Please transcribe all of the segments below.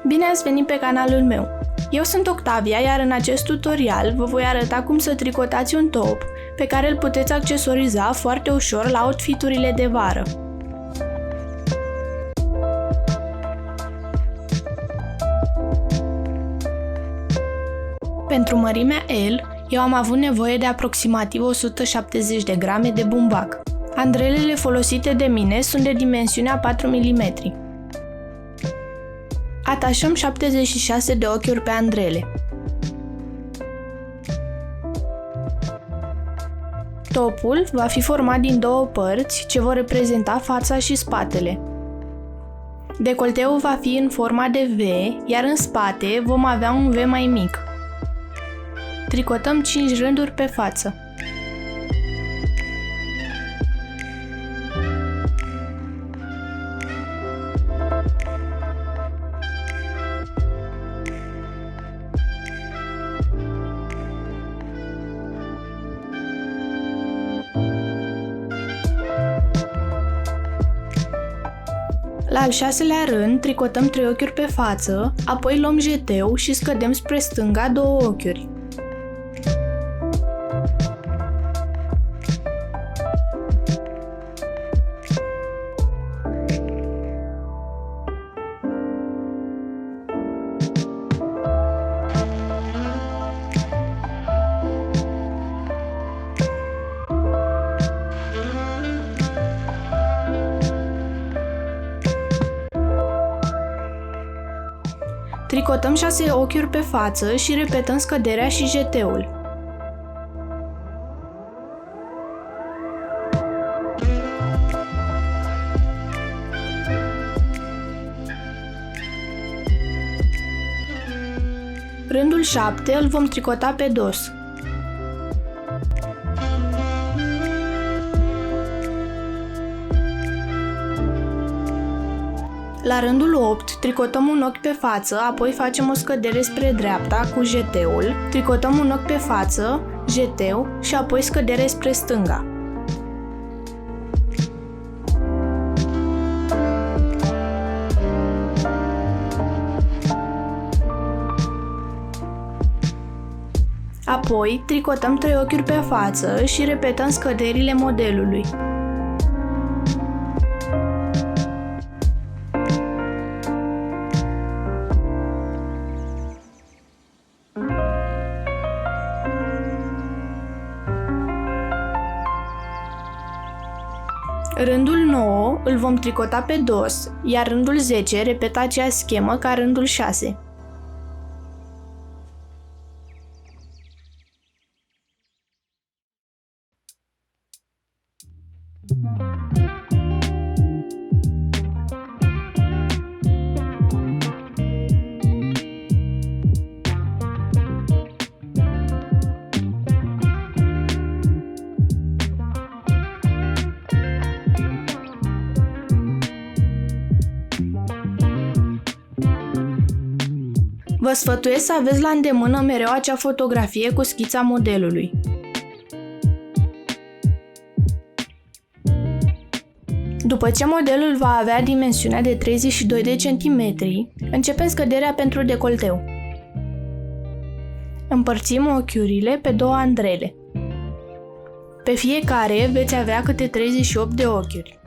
Bine ați venit pe canalul meu! Eu sunt Octavia, iar în acest tutorial vă voi arăta cum să tricotați un top pe care îl puteți accesoriza foarte ușor la outfiturile de vară. Pentru mărimea L, eu am avut nevoie de aproximativ 170 de grame de bumbac. Andrelele folosite de mine sunt de dimensiunea 4 mm. Atașăm 76 de ochiuri pe andrele. Topul va fi format din două părți ce vor reprezenta fața și spatele. Decolteul va fi în forma de V, iar în spate vom avea un V mai mic. Tricotăm 5 rânduri pe față. La al 6-lea rând, tricotăm 3 ochiuri pe față, apoi luăm jeteu și scădem spre stânga 2 ochiuri. Tricotăm 6 ochiuri pe față și repetăm scăderea și jeteul. Rândul 7 îl vom tricota pe dos. La rândul 8, tricotăm un ochi pe față, apoi facem o scădere spre dreapta cu jeteul, tricotăm un ochi pe față, jeteu și apoi scădere spre stânga. Apoi, tricotăm 3 ochiuri pe față și repetăm scăderile modelului. Rândul 9 îl vom tricota pe dos, iar rândul 10 repeta aceeași schemă ca rândul 6. Vă sfătuiesc să aveți la îndemână mereu acea fotografie cu schița modelului. După ce modelul va avea dimensiunea de 32 de centimetri, începem scăderea pentru decolteu. Împărțim ochiurile pe 2 andrele. Pe fiecare veți avea câte 38 de ochiuri.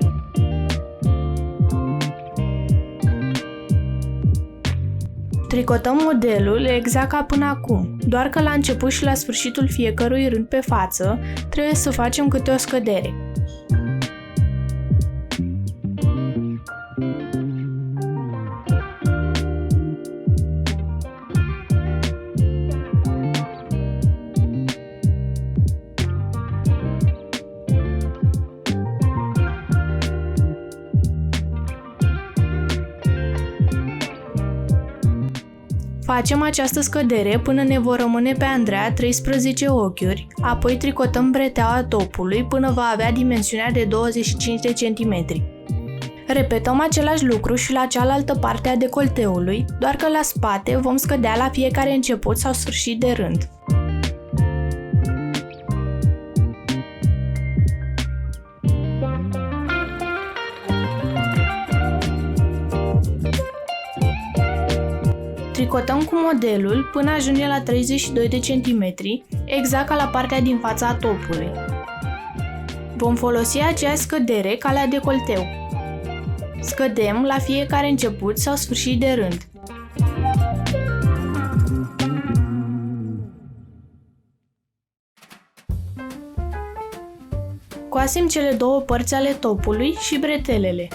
Tricotăm modelul exact ca până acum, doar că la început și la sfârșitul fiecărui rând pe față trebuie să facem câte o scădere. Facem această scădere până ne vor rămâne pe Andreea 13 ochiuri, apoi tricotăm breteaua topului până va avea dimensiunea de 25 de centimetri. Repetăm același lucru și la cealaltă parte a decolteului, doar că la spate vom scădea la fiecare început sau sfârșit de rând. Tricotăm cu modelul până ajunge la 32 de centimetri, exact ca la partea din fața topului. Vom folosi aceeași scădere ca la decolteu. Scădem la fiecare început sau sfârșit de rând. Coasem cele două părți ale topului și bretelele.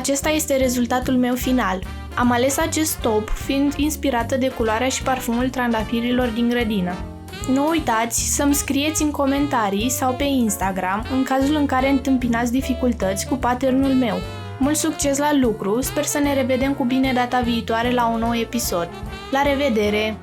Acesta este rezultatul meu final. Am ales acest top fiind inspirată de culoarea și parfumul trandafirilor din grădină. Nu uitați să-mi scrieți în comentarii sau pe Instagram în cazul în care întâmpinați dificultăți cu patternul meu. Mult succes la lucru, sper să ne revedem cu bine data viitoare la un nou episod. La revedere!